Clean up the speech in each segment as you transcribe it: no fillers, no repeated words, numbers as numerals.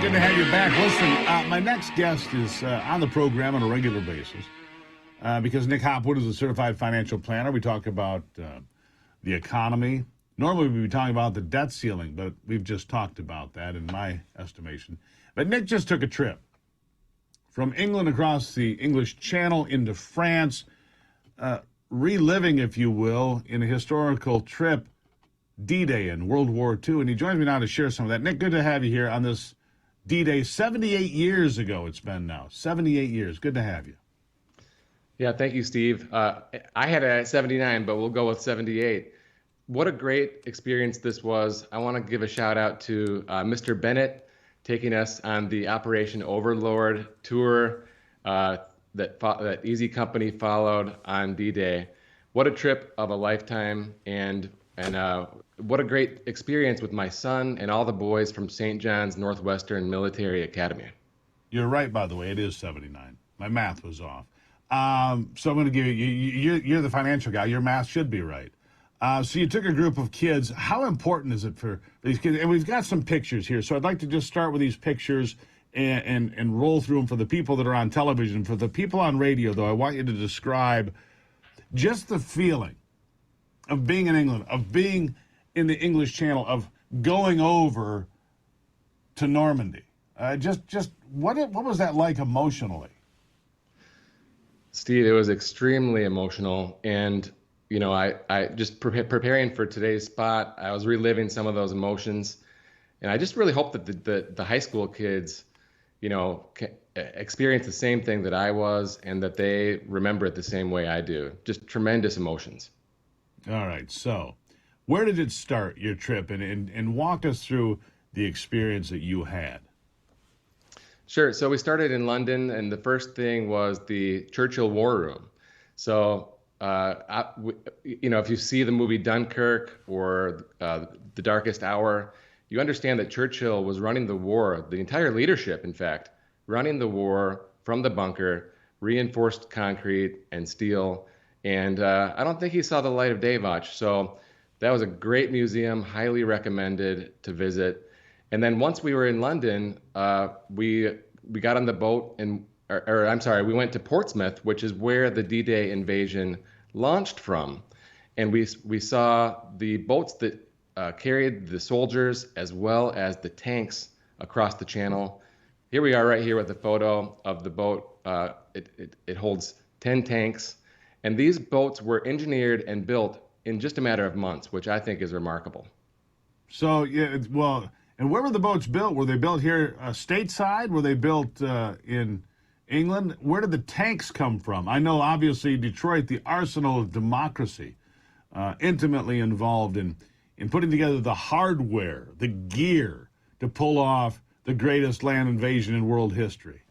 good to have you back. Listen, my next guest is on the program on a regular basis because Nick Hopwood is a certified financial planner. We talk about the economy. Normally we'd be talking about the debt ceiling, but we've just talked about that in my estimation. But Nick just took a trip from England across the English Channel into France, reliving, if you will, in a historical trip, D-Day in World War II. And he joins me now to share some of that. Nick, good to have you here on this D-Day. 78 years ago it's been now. 78 years. Good to have you. Yeah, thank you, Steve. I had a 79, but we'll go with 78. What a great experience this was. I want to give a shout out to Mr. Bennett taking us on the Operation Overlord tour that Easy Company followed on D-Day. What a trip of a lifetime, and what a great experience with my son and all the boys from St. John's Northwestern Military Academy. You're right, by the way. It is 79. My math was off. So I'm going to give you're the financial guy. Your math should be right. So you took a group of kids. How important is it for these kids? And we've got some pictures here. So I'd like to just start with these pictures and roll through them for the people that are on television. For the people on radio, though, I want you to describe just the feeling of being in England, of being in the English Channel, of going over to Normandy. Just what was that like emotionally? Steve, it was extremely emotional, and you know, I just preparing for today's spot, I was reliving some of those emotions, and I just really hope that the high school kids, you know, experience the same thing that I was, and that they remember it the same way I do. Just tremendous emotions. All right, so where did it start, your trip, and walk us through the experience that you had? Sure. So we started in London, and the first thing was the Churchill War Room. So, you know, if you see the movie Dunkirk or The Darkest Hour, you understand that Churchill was running the war, the entire leadership, in fact, running the war from the bunker, reinforced concrete and steel. And I don't think he saw the light of day much. So that was a great museum, highly recommended to visit. And then once we were in London, we got on the boat we went to Portsmouth, which is where the D-Day invasion launched from. And we saw the boats that carried the soldiers as well as the tanks across the channel. Here we are right here with a photo of the boat. It holds 10 tanks. And these boats were engineered and built in just a matter of months, which I think is remarkable. So, yeah, well, and where were the boats built? Were they built here stateside? Were they built in England? Where did the tanks come from? I know, obviously, Detroit, the arsenal of democracy, intimately involved in putting together the hardware, the gear to pull off the greatest land invasion in world history.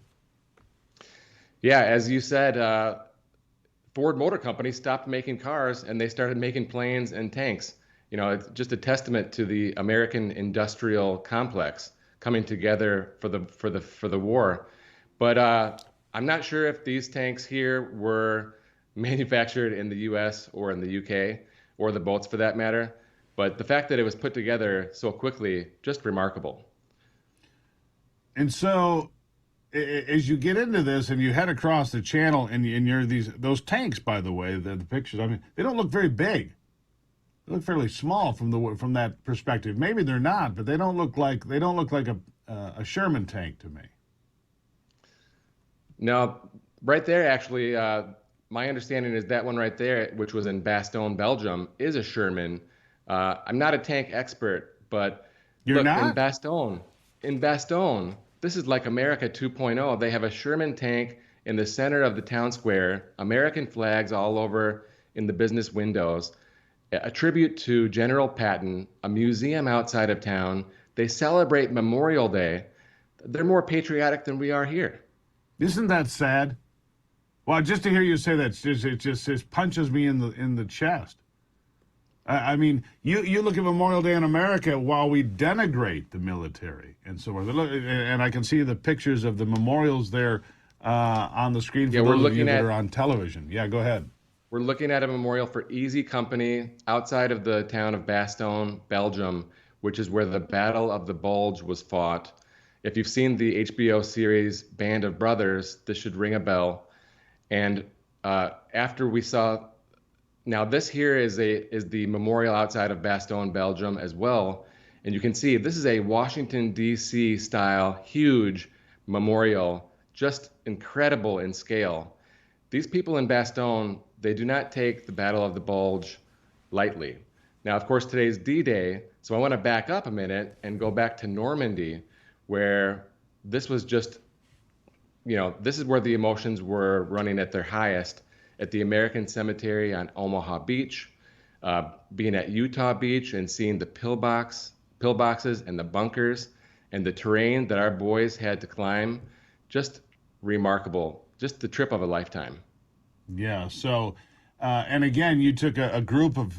Yeah, as you said, Ford Motor Company stopped making cars and they started making planes and tanks. You know, it's just a testament to the American industrial complex coming together for the war. But I'm not sure if these tanks here were manufactured in the U.S. or in the U.K. or the boats for that matter. But the fact that it was put together so quickly, just remarkable. And so, as you get into this and you head across the channel, and you're those tanks, by the way, the pictures, I mean, they don't look very big. They look fairly small from that perspective. Maybe they're not, but they don't look like a Sherman tank to me. No, right there, actually, my understanding is that one right there, which was in Bastogne, Belgium, is a Sherman. I'm not a tank expert, but You're look, not? in Bastogne, this is like America 2.0. They have a Sherman tank in the center of the town square, American flags all over in the business windows, a tribute to General Patton, a museum outside of town. They celebrate Memorial Day. They're more patriotic than we are here. Isn't that sad? Well, just to hear you say that, it just punches me in the chest. I mean, you look at Memorial Day in America while we denigrate the military and so forth. And I can see the pictures of the memorials there on the screen for those of you that are on television. Yeah, go ahead. We're looking at a memorial for Easy Company outside of the town of Bastogne, Belgium, which is where the Battle of the Bulge was fought. If you've seen the HBO series Band of Brothers, this should ring a bell. And after we saw, now this here is the memorial outside of Bastogne, Belgium as well. And you can see this is a Washington, D.C. style, huge memorial, just incredible in scale. These people in Bastogne, they do not take the Battle of the Bulge lightly. Now, of course, today's D-Day, so I want to back up a minute and go back to Normandy, where this was just, this is where the emotions were running at their highest, at the American Cemetery on Omaha Beach, being at Utah Beach and seeing the pillboxes and the bunkers and the terrain that our boys had to climb, just remarkable, just the trip of a lifetime. Yeah. So, and again, you took a group of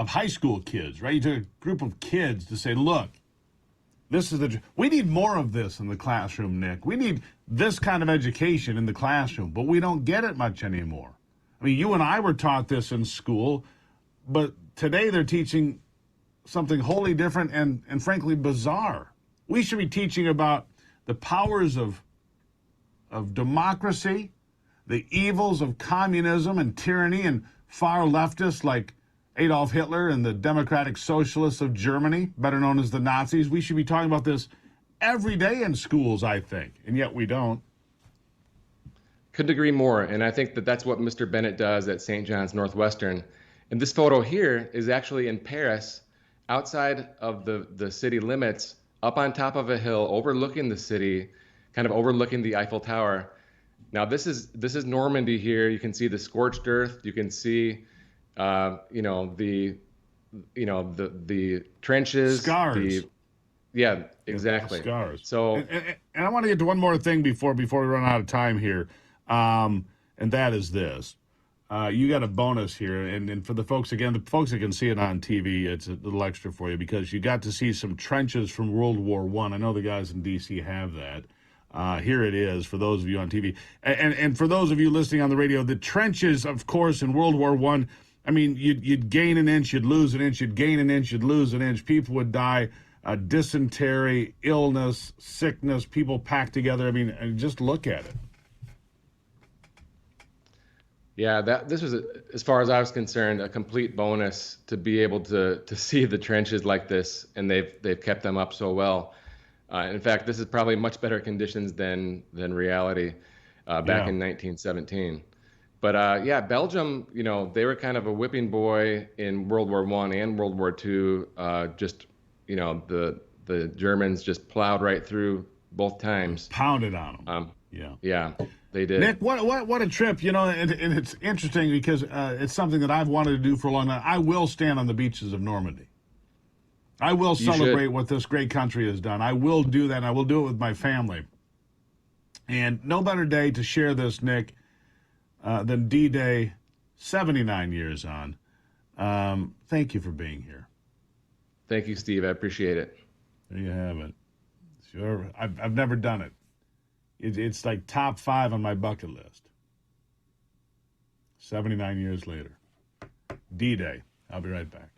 high school kids, right? You took a group of kids to say, look, we need more of this in the classroom, Nick. We need this kind of education in the classroom, but we don't get it much anymore. I mean, you and I were taught this in school, but today they're teaching something wholly different and frankly bizarre. We should be teaching about the powers of democracy, the evils of communism and tyranny and far leftists like Adolf Hitler and the Democratic Socialists of Germany, better known as the Nazis. We should be talking about this every day in schools, I think, and yet we don't. Couldn't agree more, and I think that that's what Mr. Bennett does at St. John's Northwestern. And this photo here is actually in Paris, outside of the city limits, up on top of a hill, overlooking the city, kind of overlooking the Eiffel Tower. Now this is Normandy here. You can see the scorched earth. You can see, the trenches, scars. Yeah, exactly. Scars. So, and I want to get to one more thing before we run out of time here, and that is this. You got a bonus here, and for the folks that can see it on TV, it's a little extra for you because you got to see some trenches from World War I. I know the guys in D.C. have that. Here it is for those of you on TV. And for those of you listening on the radio, the trenches, of course, in World War I, I mean, you'd gain an inch, you'd lose an inch, you'd gain an inch, you'd lose an inch. People would die, dysentery, illness, sickness, people packed together. I mean, just look at it. Yeah, this was, as far as I was concerned, a complete bonus to be able to see the trenches like this, and they've kept them up so well. In fact, this is probably much better conditions than reality back in 1917. But Belgium, they were kind of a whipping boy in World War I and World War II. The Germans just plowed right through both times. Pounded on them. Yeah, they did. Nick, what a trip, and it's interesting because it's something that I've wanted to do for a long time. I will stand on the beaches of Normandy. I will celebrate what this great country has done. I will do that, and I will do it with my family. And no better day to share this, Nick, than D-Day 79 years on. Thank you for being here. Thank you, Steve. I appreciate it. There you have it. Sure. I've never done it. It's like top 5 on my bucket list. 79 years later. D-Day. I'll be right back.